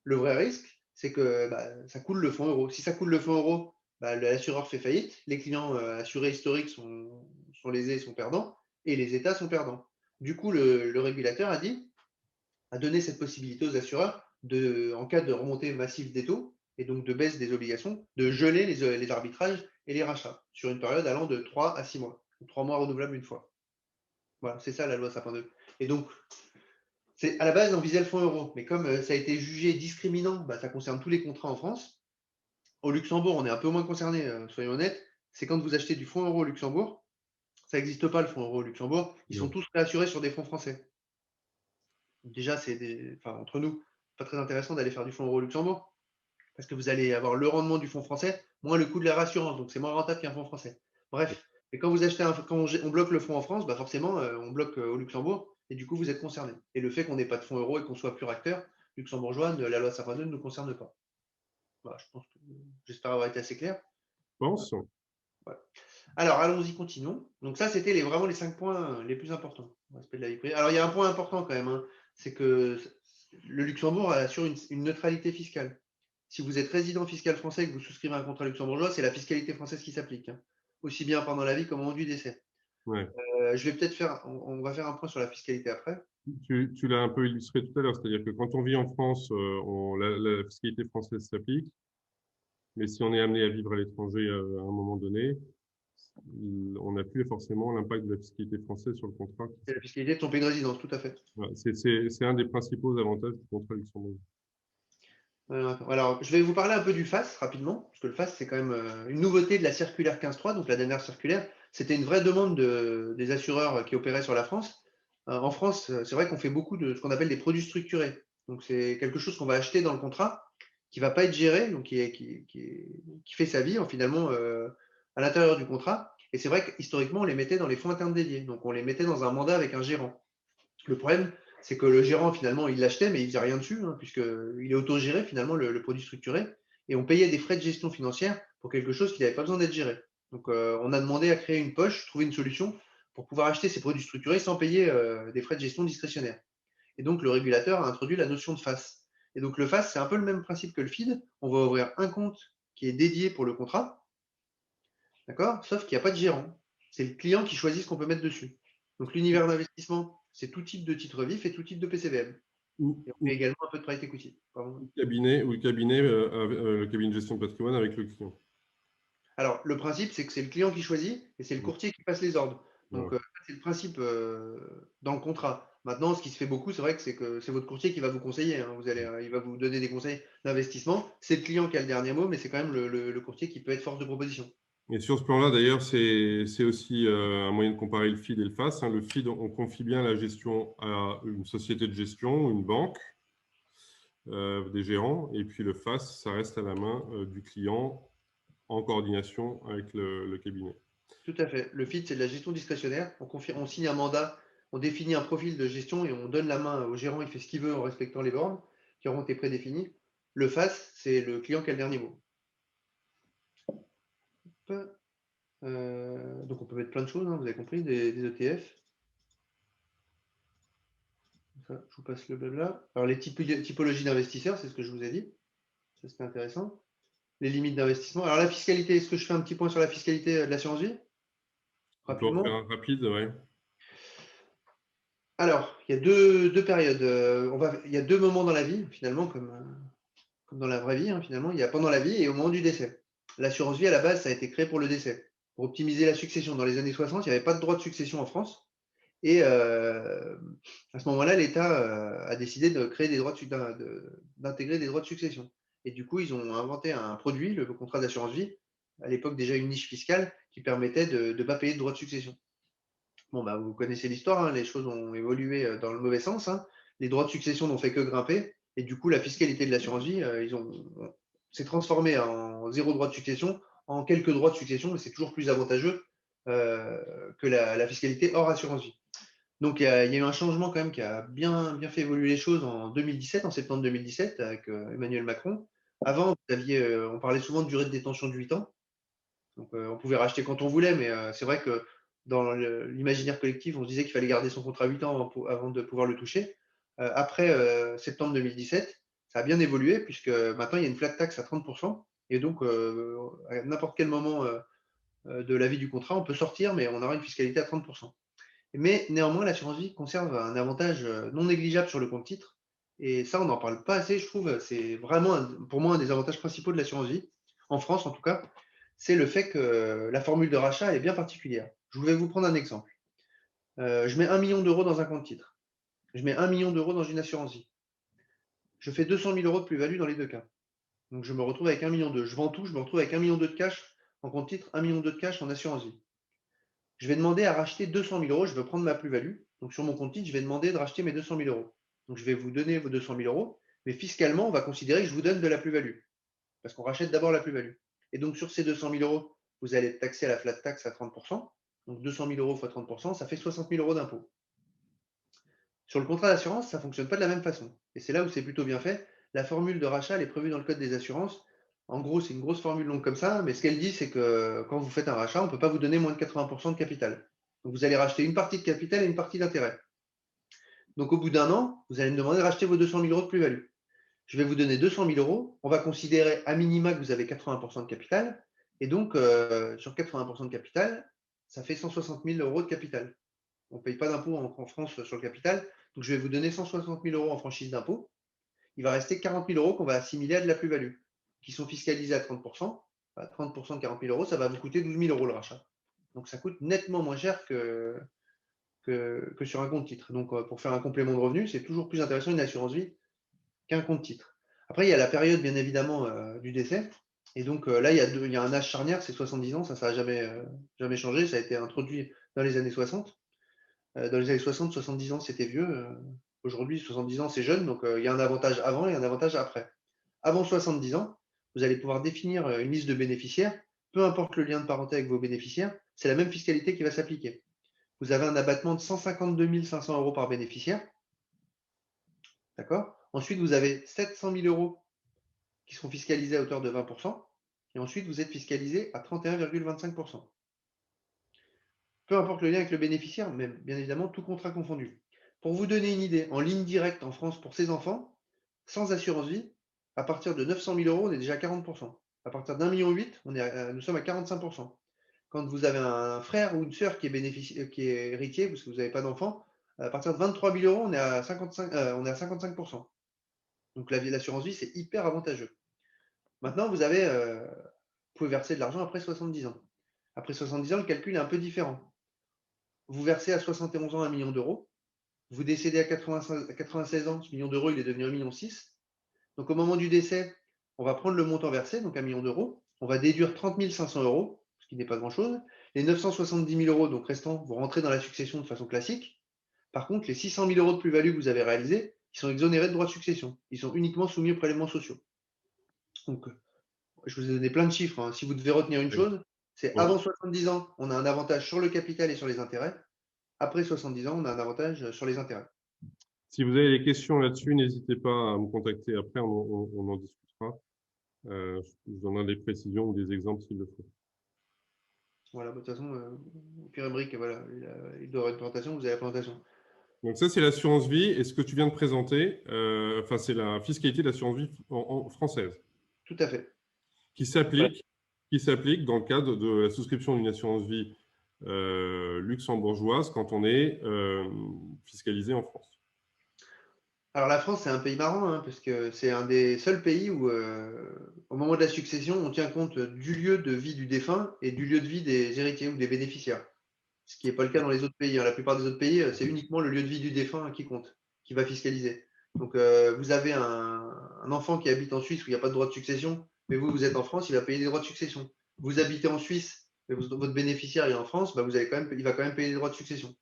Speaker 1: Le vrai risque, c'est que bah, ça coule le fonds euro. Si ça coule le fonds euro, bah, l'assureur fait faillite, les clients assurés historiques sont lésés, sont perdants, et les États sont perdants. Du coup, le régulateur a donné cette possibilité aux assureurs, en cas de remontée massive des taux, et donc de baisse des obligations, de geler les arbitrages et les rachats sur une période allant de 3 à 6 mois, 3 mois renouvelables une fois. Voilà, c'est ça la loi Sapin 2. Et donc, à la base, on visait le fonds euro, mais comme ça a été jugé discriminant, bah, ça concerne tous les contrats en France. Au Luxembourg, on est un peu moins concerné, soyons honnêtes. C'est quand vous achetez du fonds euro au Luxembourg, ça n'existe pas le fonds euro au Luxembourg. Ils sont
Speaker 2: Non.
Speaker 1: tous réassurés sur des fonds français. Déjà, enfin, entre nous, pas très intéressant d'aller faire du fonds euro au Luxembourg, parce que vous allez avoir le rendement du fonds français, moins le coût de la rassurance, donc c'est moins rentable qu'un fonds français. Bref, et quand on bloque le fonds en France, bah forcément, on bloque au Luxembourg, et du coup, vous êtes concerné. Et le fait qu'on n'ait pas de fonds euro et qu'on soit pur acteur luxembourgeois, la loi Sapin 2 ne nous concerne pas. Voilà, j'espère avoir été assez clair.
Speaker 2: Je pense.
Speaker 1: Voilà. Alors, allons-y, continuons. Donc ça, c'était vraiment les 5 points les plus importants. Respect de la vie privée. Alors, il y a un point important quand même, hein, c'est que le Luxembourg assure une neutralité fiscale. Si vous êtes résident fiscal français et que vous souscrivez un contrat luxembourgeois, c'est la fiscalité française qui s'applique, hein, aussi bien pendant la vie qu'au moment du décès.
Speaker 2: Ouais.
Speaker 1: Je vais peut-être on va faire un point sur la fiscalité après.
Speaker 2: Tu l'as un peu illustré tout à l'heure, c'est-à-dire que quand on vit en France, la fiscalité française s'applique, mais si on est amené à vivre à l'étranger à un moment donné, on n'a plus forcément l'impact de la fiscalité française sur le contrat.
Speaker 1: C'est la fiscalité de son pays de résidence, tout à fait.
Speaker 2: Voilà, c'est un des principaux avantages du contrat luxembourgeois.
Speaker 1: Alors, je vais vous parler un peu du FAS rapidement, parce que le FAS, c'est quand même une nouveauté de la circulaire 15.3, donc la dernière circulaire. C'était une vraie demande des assureurs qui opéraient sur la France. En France, c'est vrai qu'on fait beaucoup de ce qu'on appelle des produits structurés. Donc, c'est quelque chose qu'on va acheter dans le contrat qui ne va pas être géré, donc qui fait sa vie finalement à l'intérieur du contrat. Et c'est vrai qu'historiquement, on les mettait dans les fonds internes dédiés. Donc, on les mettait dans un mandat avec un gérant. Le problème, c'est que le gérant, finalement, il l'achetait, mais il ne faisait rien dessus, hein, puisqu'il est autogéré, finalement, le produit structuré. Et on payait des frais de gestion financière pour quelque chose qui n'avait pas besoin d'être géré. Donc, on a demandé à créer une poche, trouver une solution pour pouvoir acheter ces produits structurés sans payer des frais de gestion discrétionnaires. Et donc, le régulateur a introduit la notion de FAS. Et donc, le FAS, c'est un peu le même principe que le FID. On va ouvrir un compte qui est dédié pour le contrat, d'accord? Sauf qu'il n'y a pas de gérant. C'est le client qui choisit ce qu'on peut mettre dessus. Donc, l'univers d'investissement, c'est tout type de titre vif et tout type de PCVM.
Speaker 2: Ou,
Speaker 1: Et on fait
Speaker 2: ou,
Speaker 1: également un peu de private equity. Pardon.
Speaker 2: le cabinet de gestion de patrimoine avec le client.
Speaker 1: Alors, le principe, c'est que c'est le client qui choisit et c'est le
Speaker 2: Mm.
Speaker 1: courtier qui passe les ordres.
Speaker 2: Voilà.
Speaker 1: Donc, c'est le principe dans le contrat. Maintenant, ce qui se fait beaucoup, c'est vrai que c'est votre courtier qui va vous conseiller, hein. Il va vous donner des conseils d'investissement. C'est le client qui a le dernier mot, mais c'est quand même le courtier qui peut être force de proposition.
Speaker 2: Et sur ce plan-là, d'ailleurs, c'est aussi un moyen de comparer le FID et le FAS, hein. Le FID, on confie bien la gestion à une société de gestion, une banque, des gérants, et puis le FAS, ça reste à la main du client en coordination avec le cabinet.
Speaker 1: Tout à fait. Le FIT, c'est de la gestion discrétionnaire. On signe un mandat, on définit un profil de gestion et on donne la main au gérant. Il fait ce qu'il veut en respectant les bornes qui auront été prédéfinies. Le FAS, c'est le client qui a le dernier mot. Donc on peut mettre plein de choses, hein, vous avez compris, des ETF. Ça, je vous passe le blabla. Alors les typologies d'investisseurs, c'est ce que je vous ai dit. Ça, c'était intéressant. Les limites d'investissement. Alors la fiscalité, est-ce que je fais un petit point sur la fiscalité de l'assurance vie?
Speaker 2: On peut en faire
Speaker 1: Rapidement.
Speaker 2: un rapide, ouais.
Speaker 1: Alors, il y a deux périodes. Il y a deux moments dans la vie, finalement, comme dans la vraie vie, hein, finalement. Il y a pendant la vie et au moment du décès. L'assurance vie, à la base, ça a été créé pour le décès, pour optimiser la succession. Dans les années 60, il n'y avait pas de droit de succession en France. Et à ce moment-là, l'État a décidé de créer d'intégrer des droits de succession. Et du coup, ils ont inventé un produit, le contrat d'assurance vie, à l'époque déjà une niche fiscale qui permettait de ne pas payer de droits de succession. Bon, bah, vous connaissez l'histoire, hein, les choses ont évolué dans le mauvais sens, hein. Les droits de succession n'ont fait que grimper. Et du coup, la fiscalité de l'assurance vie, s'est transformé en zéro droit de succession, en quelques droits de succession, mais c'est toujours plus avantageux que la fiscalité hors assurance vie. Donc, il y a eu un changement quand même qui a bien fait évoluer les choses en 2017, en septembre 2017, avec Emmanuel Macron. Avant, on parlait souvent de durée de détention de 8 ans. Donc, on pouvait racheter quand on voulait, mais c'est vrai que dans l'imaginaire collectif, on se disait qu'il fallait garder son contrat 8 ans avant de pouvoir le toucher. Après septembre 2017, ça a bien évolué, puisque maintenant, il y a une flat tax à 30%. Et donc, à n'importe quel moment de la vie du contrat, on peut sortir, mais on aura une fiscalité à 30%. Mais néanmoins, l'assurance vie conserve un avantage non négligeable sur le compte titre. Et ça, on n'en parle pas assez, je trouve. C'est vraiment, pour moi, un des avantages principaux de l'assurance vie, en France en tout cas, c'est le fait que la formule de rachat est bien particulière. Je vais vous prendre un exemple. Je mets 1 million d'euros dans un compte titre. Je mets 1 million d'euros dans une assurance vie. Je fais 200 000 euros de plus-value dans les deux cas. Donc je me retrouve avec 1 million. Je vends tout, je me retrouve avec 1 million de cash en compte titre, 1 million de cash en assurance vie. Je vais demander à racheter 200 000 euros, je veux prendre ma plus-value. Donc sur mon compte titre, je vais demander de racheter mes 200 000 euros. Donc je vais vous donner vos 200 000 euros, mais fiscalement, on va considérer que je vous donne de la plus-value, parce qu'on rachète d'abord la plus-value. Et donc sur ces 200 000 euros, vous allez être taxé à la flat tax à 30%. Donc 200 000 euros fois 30%, ça fait 60 000 euros d'impôt. Sur le contrat d'assurance, ça ne fonctionne pas de la même façon. Et c'est là où c'est plutôt bien fait. La formule de rachat, elle est prévue dans le code des assurances. En gros, c'est une grosse formule longue comme ça, mais ce qu'elle dit, c'est que quand vous faites un rachat, on ne peut pas vous donner moins de 80% de capital. Donc vous allez racheter une partie de capital et une partie d'intérêt. Donc au bout d'un an, vous allez me demander de racheter vos 200 000 euros de plus-value. Je vais vous donner 200 000 euros. On va considérer à minima que vous avez 80% de capital. Et donc, sur 80% de capital, ça fait 160 000 euros de capital. On ne paye pas d'impôt en France sur le capital. Donc, je vais vous donner 160 000 euros en franchise d'impôt. Il va rester 40 000 euros qu'on va assimiler à de la plus-value, qui sont fiscalisés à 30%. 30% de 40 000 euros, ça va vous coûter 12 000 euros le rachat. Donc, ça coûte nettement moins cher que sur un compte titre. Donc, pour faire un complément de revenu, c'est toujours plus intéressant une assurance vie qu'un compte titre. Après, il y a la période, bien évidemment, du décès. Et donc là, il y a un âge charnière, c'est 70 ans, ça n'a jamais changé, ça a été introduit dans les années 60. Dans les années 60, 70 ans, c'était vieux. Aujourd'hui, 70 ans, c'est jeune. Donc, il y a un avantage avant et un avantage après. Avant 70 ans, vous allez pouvoir définir une liste de bénéficiaires. Peu importe le lien de parenté avec vos bénéficiaires, c'est la même fiscalité qui va s'appliquer. Vous avez un abattement de 152 500 euros par bénéficiaire. D'accord? Ensuite, vous avez 700 000 euros qui seront fiscalisés à hauteur de 20%. Et ensuite, vous êtes fiscalisé à 31,25%. Peu importe le lien avec le bénéficiaire, mais bien évidemment, tout contrat confondu. Pour vous donner une idée, en ligne directe en France pour ces enfants, sans assurance vie, à partir de 900 000 euros, on est déjà à 40%. À partir d'1,8 million, nous sommes à 45%. Quand vous avez un frère ou une sœur qui est héritier, parce que vous n'avez pas d'enfant, à partir de 23 000 euros, on est à 55%. Donc l'assurance vie, c'est hyper avantageux. Maintenant, vous pouvez verser de l'argent après 70 ans. Après 70 ans, le calcul est un peu différent. Vous versez à 71 ans 1 million d'euros. Vous décédez à 96 ans, ce million d'euros, il est devenu 1,6 million. Donc au moment du décès, on va prendre le montant versé, donc 1 million d'euros. On va déduire 30 500 euros, ce qui n'est pas grand-chose. Les 970 000 euros, donc restants, vous rentrez dans la succession de façon classique. Par contre, les 600 000 euros de plus-value que vous avez réalisés, ils sont exonérés de droits de succession. Ils sont uniquement soumis aux prélèvements sociaux. Donc, je vous ai donné plein de chiffres, hein. Si vous devez retenir une chose, c'est
Speaker 2: Bon.
Speaker 1: avant 70 ans, on a un avantage sur le capital et sur les intérêts. Après 70 ans, on a un avantage sur les intérêts.
Speaker 2: Si vous avez des questions là-dessus, n'hésitez pas à me contacter. Après, on en discutera. Je vous donnerai des précisions ou des exemples s'il le faut.
Speaker 1: Voilà, de toute façon, Pierre Emerick, voilà, il doit avoir une présentation, vous avez la présentation.
Speaker 2: Donc ça, c'est l'assurance vie. Et ce que tu viens de présenter, enfin, c'est la fiscalité de l'assurance vie française
Speaker 1: Tout à fait.
Speaker 2: qui
Speaker 1: Voilà.
Speaker 2: s'applique dans le cadre de la souscription d'une assurance vie luxembourgeoise quand on est fiscalisé en France.
Speaker 1: Alors la France, c'est un pays marrant, hein, parce que c'est un des seuls pays où, au moment de la succession, on tient compte du lieu de vie du défunt et du lieu de vie des héritiers ou des bénéficiaires. Ce qui n'est pas le cas dans les autres pays, hein. La plupart des autres pays, c'est uniquement le lieu de vie du défunt qui compte, qui va fiscaliser. Donc, vous avez un enfant qui habite en Suisse où il n'y a pas de droit de succession, mais vous êtes en France, il va payer des droits de succession. Vous habitez en Suisse, mais votre bénéficiaire est en France, bah, il va quand même payer des droits de succession.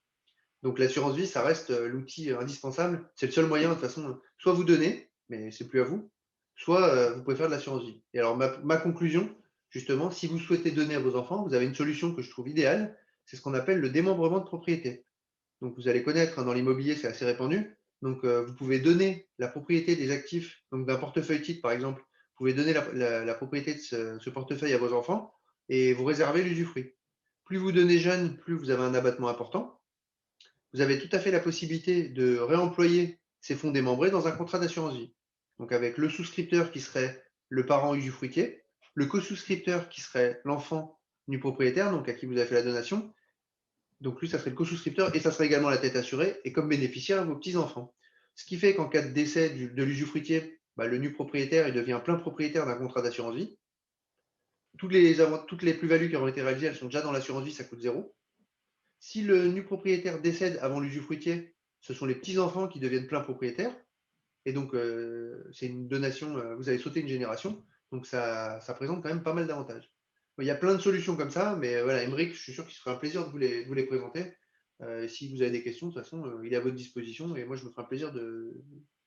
Speaker 1: Donc, l'assurance vie, ça reste l'outil indispensable. C'est le seul moyen, de toute façon, soit vous donnez, mais c'est plus à vous, soit vous pouvez faire de l'assurance vie. Et alors, ma conclusion, justement, si vous souhaitez donner à vos enfants, vous avez une solution que je trouve idéale, c'est ce qu'on appelle le démembrement de propriété. Donc, vous allez connaître, hein, dans l'immobilier, c'est assez répandu. Donc, vous pouvez donner la propriété des actifs, donc d'un portefeuille titre, par exemple. Vous pouvez donner la propriété de ce portefeuille à vos enfants et vous réservez l'usufruit. Plus vous donnez jeune, plus vous avez un abattement important. Vous avez tout à fait la possibilité de réemployer ces fonds démembrés dans un contrat d'assurance vie. Donc, avec le souscripteur qui serait le parent usufruitier, le co-souscripteur qui serait l'enfant du propriétaire, donc à qui vous avez fait la donation. Donc lui, ça serait le co-souscripteur et ça serait également la tête assurée et comme bénéficiaire vos petits-enfants. Ce qui fait qu'en cas de décès de l'usufruitier, bah, le nu propriétaire il devient plein propriétaire d'un contrat d'assurance vie. Toutes les plus-values qui auront été réalisées, elles sont déjà dans l'assurance vie, ça coûte zéro. Si le nu propriétaire décède avant l'usufruitier, ce sont les petits-enfants qui deviennent plein propriétaires. Et donc, c'est une donation, vous avez sauté une génération. Donc, ça présente quand même pas mal d'avantages. Il y a plein de solutions comme ça, mais voilà, Emerick, je suis sûr qu'il se fera un plaisir de vous les présenter. Si vous avez des questions, de toute façon, il est à votre disposition et moi, je me ferai un plaisir de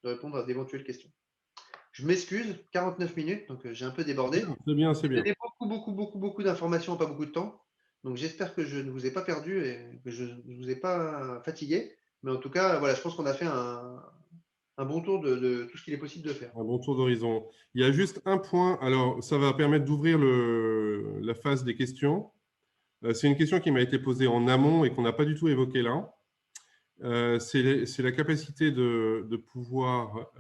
Speaker 1: répondre à d'éventuelles questions. Je m'excuse, 49 minutes, donc j'ai un peu débordé.
Speaker 2: C'est bien, c'est
Speaker 1: J'ai
Speaker 2: bien.
Speaker 1: donné beaucoup d'informations en pas beaucoup de temps. Donc, j'espère que je ne vous ai pas perdu et que je ne vous ai pas fatigué. Mais en tout cas, voilà, je pense qu'on a fait un bon tour de tout ce qu'il est possible de faire.
Speaker 2: Un bon tour d'horizon. Il y a juste un point. Alors, ça va permettre d'ouvrir la phase des questions. C'est une question qui m'a été posée en amont et qu'on n'a pas du tout évoquée là. C'est la capacité de pouvoir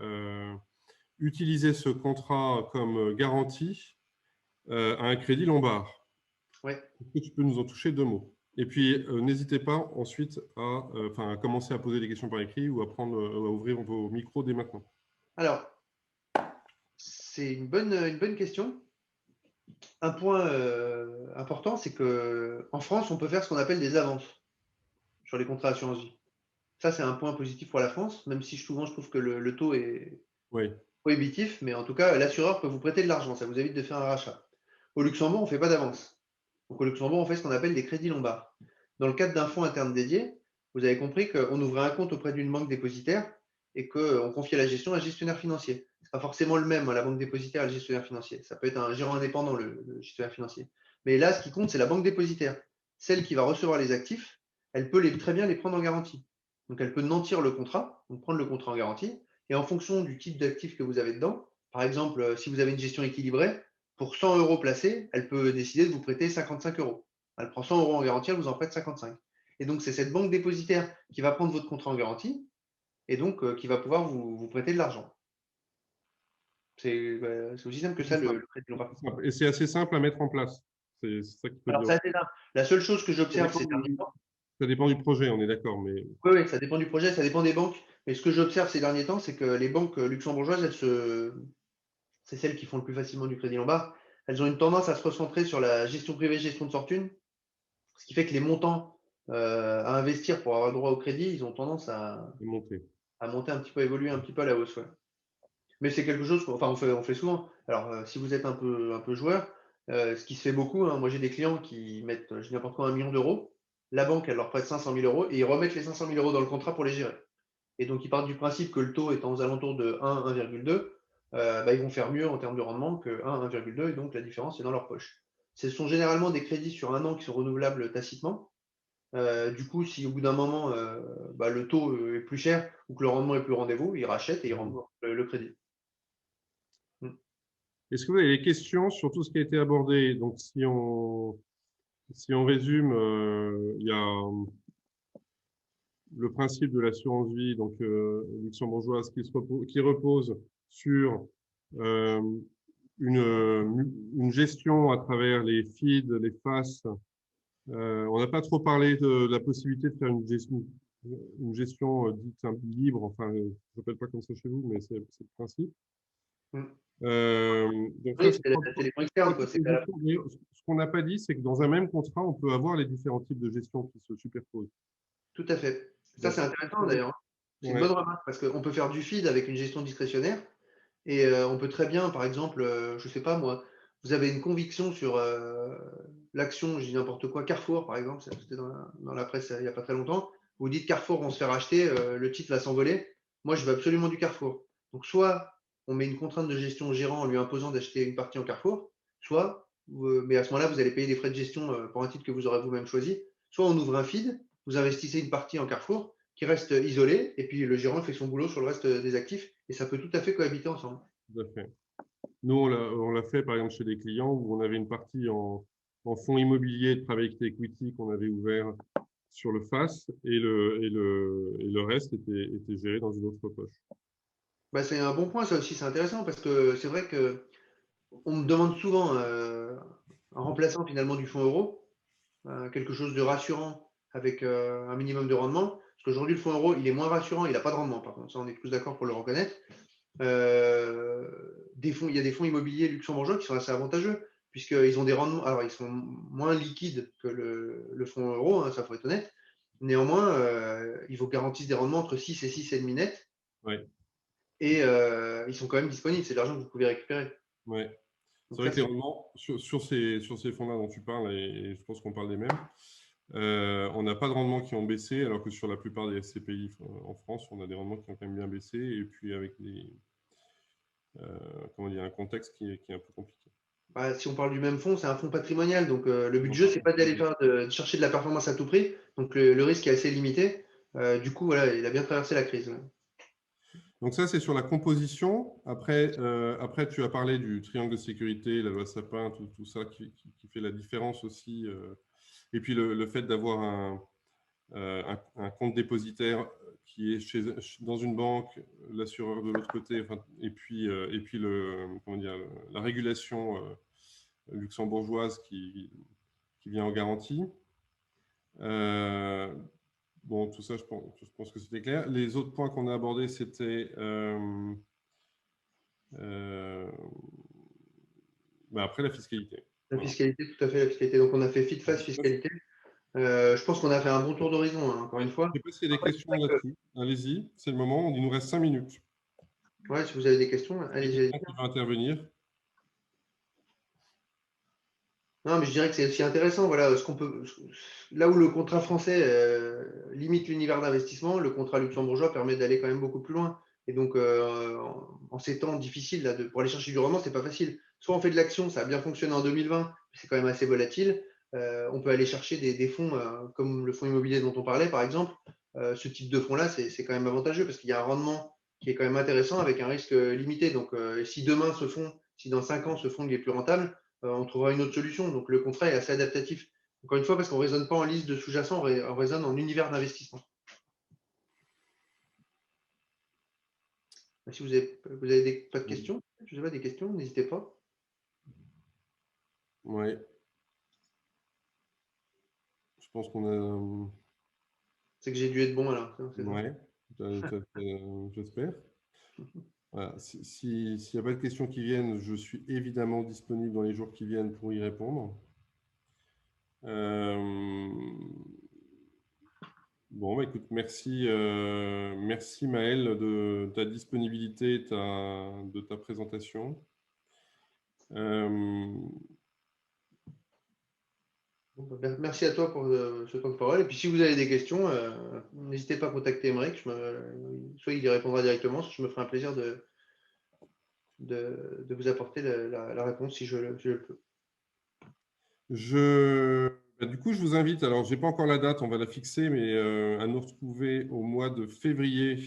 Speaker 2: utiliser ce contrat comme garantie à un crédit Lombard.
Speaker 1: Ouais.
Speaker 2: Est-ce que tu peux nous en toucher deux mots? Et puis, n'hésitez pas ensuite à commencer à poser des questions par écrit ou à ouvrir vos micros dès maintenant.
Speaker 1: Alors, c'est une bonne question. Un point important, c'est qu'en France, on peut faire ce qu'on appelle des avances sur les contrats d'assurance vie. Ça, c'est un point positif pour la France, même si souvent je trouve que le taux est
Speaker 2: Oui.
Speaker 1: prohibitif, mais en tout cas, l'assureur peut vous prêter de l'argent, ça vous évite de faire un rachat. Au Luxembourg, on ne fait pas d'avance. Donc au Luxembourg, on fait ce qu'on appelle des crédits lombards. Dans le cadre d'un fonds interne dédié, vous avez compris qu'on ouvrait un compte auprès d'une banque dépositaire et qu'on confiait la gestion à un gestionnaire financier. Ce n'est pas forcément le même, la banque dépositaire et le gestionnaire financier. Ça peut être un gérant indépendant, le gestionnaire financier. Mais là, ce qui compte, c'est la banque dépositaire. Celle qui va recevoir les actifs, elle peut très bien les prendre en garantie. Donc, elle peut nantir le contrat, donc prendre le contrat en garantie, et en fonction du type d'actifs que vous avez dedans, par exemple, si vous avez une gestion équilibrée, pour 100 euros placés, elle peut décider de vous prêter 55 euros. Elle prend 100 euros en garantie, elle vous en prête 55. Et donc, c'est cette banque dépositaire qui va prendre votre contrat en garantie et donc qui va pouvoir vous prêter de l'argent. C'est aussi simple que ça, le crédit Lombard.
Speaker 2: Et c'est assez simple à mettre en place. C'est ça qu'il faut
Speaker 1: Alors,
Speaker 2: dire.
Speaker 1: c'est assez simple. La seule chose que
Speaker 2: Ça
Speaker 1: j'observe
Speaker 2: dépend
Speaker 1: ces derniers temps,
Speaker 2: ça dépend du projet, on est d'accord, mais
Speaker 1: oui, oui, ça dépend du projet, ça dépend des banques. Mais ce que j'observe ces derniers temps, c'est que les banques luxembourgeoises, c'est celles qui font le plus facilement du crédit Lombard. Elles ont une tendance à se recentrer sur la gestion privée, gestion de fortune, ce qui fait que les montants à investir pour avoir le droit au crédit, ils ont tendance
Speaker 2: c'est monté.
Speaker 1: à monter un petit peu, évoluer un petit peu à la hausse. Ouais. Mais c'est quelque chose qu'on on fait souvent. Alors, si vous êtes un peu joueur, ce qui se fait beaucoup, hein, moi j'ai des clients qui mettent, je dis n'importe quoi, 1 million d'euros. La banque, elle leur prête 500 000 euros et ils remettent les 500 000 euros dans le contrat pour les gérer. Et donc, ils partent du principe que le taux étant aux alentours de 1, 1,2, bah, ils vont faire mieux en termes de rendement que 1, 1,2 et donc la différence est dans leur poche. Ce sont généralement des crédits sur un an qui sont renouvelables tacitement. Du coup, si au bout d'un moment, bah, le taux est plus cher ou que le rendement est plus au rendez-vous, ils rachètent et ils remboursent le crédit. Mm.
Speaker 2: Est-ce que vous avez des questions sur tout ce qui a été abordé? Donc, si on résume, il y a le principe de l'assurance vie, donc luxembourgeoise, qui repose sur euh, une gestion à travers les feeds, les FAS. On n'a pas trop parlé de la possibilité de faire une gestion dite libre, enfin, je ne s'appelle pas comme ça chez vous, mais c'est le principe.
Speaker 1: Mm.
Speaker 2: Donc ça,
Speaker 1: Oui, c'est les points externes, quoi. C'est
Speaker 2: ce qu'on n'a pas dit, c'est que dans un même contrat, on peut avoir les différents types de gestion qui se superposent.
Speaker 1: tout à fait. Ça,
Speaker 2: Donc,
Speaker 1: c'est intéressant d'ailleurs, hein. C'est une
Speaker 2: ouais,
Speaker 1: bonne remarque parce qu'on peut faire du feed avec une gestion discrétionnaire et on peut très bien, par exemple, je sais pas moi, vous avez une conviction sur l'action, je dis n'importe quoi, Carrefour par exemple, c'était dans la presse il n'y a pas très longtemps. Vous dites Carrefour vont se faire acheter, le titre va s'envoler. Moi, je veux absolument du Carrefour. Donc, soit on met une contrainte de gestion au gérant en lui imposant d'acheter une partie en Carrefour, soit, mais à ce moment-là, vous allez payer des frais de gestion pour un titre que vous aurez vous-même choisi. Soit on ouvre un feed, vous investissez une partie en Carrefour qui reste isolée, et puis le gérant fait son boulot sur le reste des actifs, et ça peut tout à fait cohabiter ensemble.
Speaker 2: tout à fait. Nous, on l'a fait, par exemple, chez des clients où on avait une partie en fonds immobiliers de private equity qu'on avait ouvert sur le FAS et le reste était géré dans une autre poche.
Speaker 1: Bah, c'est un bon point, ça aussi, c'est intéressant, parce que c'est vrai que on me demande souvent un remplaçant finalement du fonds euro, quelque chose de rassurant avec un minimum de rendement. Parce qu'aujourd'hui, le fonds euro, il est moins rassurant, il n'a pas de rendement, par contre, ça on est tous d'accord pour le reconnaître. Il y a des fonds immobiliers luxembourgeois qui sont assez avantageux, puisqu'ils ont des rendements, alors ils sont moins liquides que le fonds euro, hein, ça faut être honnête. Néanmoins, ils vous garantissent des rendements entre 6 et 6,5 net,
Speaker 2: Ouais,
Speaker 1: et ils sont quand même disponibles, c'est de l'argent que vous pouvez récupérer.
Speaker 2: ouais. C'est
Speaker 1: Donc
Speaker 2: vrai
Speaker 1: ça,
Speaker 2: que les
Speaker 1: c'est
Speaker 2: rendements sur ces fonds-là dont tu parles, et je pense qu'on parle des mêmes, on n'a pas de rendements qui ont baissé, alors que sur la plupart des SCPI en France, on a des rendements qui ont quand même bien baissé, et puis avec comment dire, un contexte qui est un peu compliqué.
Speaker 1: bah, si on parle du même fonds, c'est un fonds patrimonial. Donc, le but du jeu, c'est pas d'aller de chercher de la performance à tout prix. Donc, le risque est assez limité. Du coup, voilà, il a bien traversé la crise.
Speaker 2: Donc ça, c'est sur la composition. Après, tu as parlé du triangle de sécurité, la loi Sapin, tout ça qui fait la différence aussi. Et puis le fait d'avoir un compte dépositaire qui est dans une banque, l'assureur de l'autre côté, enfin, et puis comment dire, la régulation luxembourgeoise qui vient en garantie. Bon, tout ça, je pense que c'était clair. Les autres points qu'on a abordés, c'était après la fiscalité.
Speaker 1: La
Speaker 2: Voilà.
Speaker 1: fiscalité, tout à fait, la fiscalité. Donc, on a fait fit face fiscalité. Je pense qu'on a fait un bon tour d'horizon, hein, encore
Speaker 2: Ouais.
Speaker 1: une fois.
Speaker 2: Je ne sais pas s'il y a des
Speaker 1: Après,
Speaker 2: questions là-dessus. Allez-y, c'est le moment. Il nous reste 5 minutes.
Speaker 1: ouais, si vous avez des questions,
Speaker 2: Il y a
Speaker 1: allez-y.
Speaker 2: quelqu'un qui va intervenir.
Speaker 1: Non, mais je dirais que c'est aussi intéressant. Voilà, là où le contrat français limite l'univers d'investissement, le contrat luxembourgeois permet d'aller quand même beaucoup plus loin. Et donc, en ces temps difficiles, là, pour aller chercher du rendement, c'est pas facile. Soit on fait de l'action, ça a bien fonctionné en 2020, c'est quand même assez volatile. On peut aller chercher des fonds comme le fonds immobilier dont on parlait, par exemple. Ce type de fonds-là, c'est quand même avantageux parce qu'il y a un rendement qui est quand même intéressant avec un risque limité. Donc, si demain si dans 5 ans ce fonds il est plus rentable, on trouvera une autre solution. Donc le contrat est assez adaptatif. Encore une fois, parce qu'on ne raisonne pas en liste de sous-jacents, on raisonne en univers d'investissement. Si vous avez pas de questions, je sais pas, des questions, n'hésitez pas.
Speaker 2: Oui, je pense qu'on a.
Speaker 1: C'est que j'ai dû être bon alors. C'est ça.
Speaker 2: Ouais, j'espère. Voilà. S'il n'y a pas de questions qui viennent, je suis évidemment disponible dans les jours qui viennent pour y répondre. Euh, Bon, bah, écoute, merci Maël de ta disponibilité, de ta présentation. Euh,
Speaker 1: Merci à toi pour ce temps de parole. Et puis si vous avez des questions, n'hésitez pas à contacter Emmerich. Soit il y répondra directement, soit je me ferai un plaisir de vous apporter la réponse si je le peux.
Speaker 2: Du coup, je vous invite, alors je n'ai pas encore la date, on va la fixer, mais à nous retrouver au mois de février.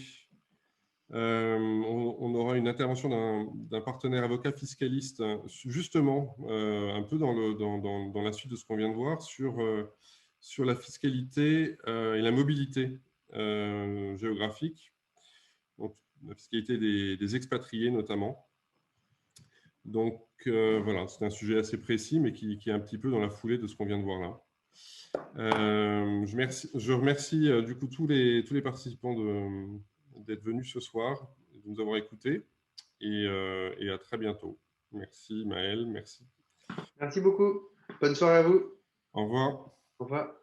Speaker 2: On aura une intervention d'un partenaire avocat fiscaliste, justement, un peu dans la suite de ce qu'on vient de voir, sur la fiscalité et la mobilité géographique, donc la fiscalité des expatriés notamment. Donc voilà, c'est un sujet assez précis, mais qui est un petit peu dans la foulée de ce qu'on vient de voir là. Je remercie du coup tous les participants d'être venus ce soir, de nous avoir écoutés et à très bientôt. Merci Maël, merci.
Speaker 1: Merci beaucoup. Bonne soirée à vous.
Speaker 2: Au revoir.
Speaker 1: Au revoir.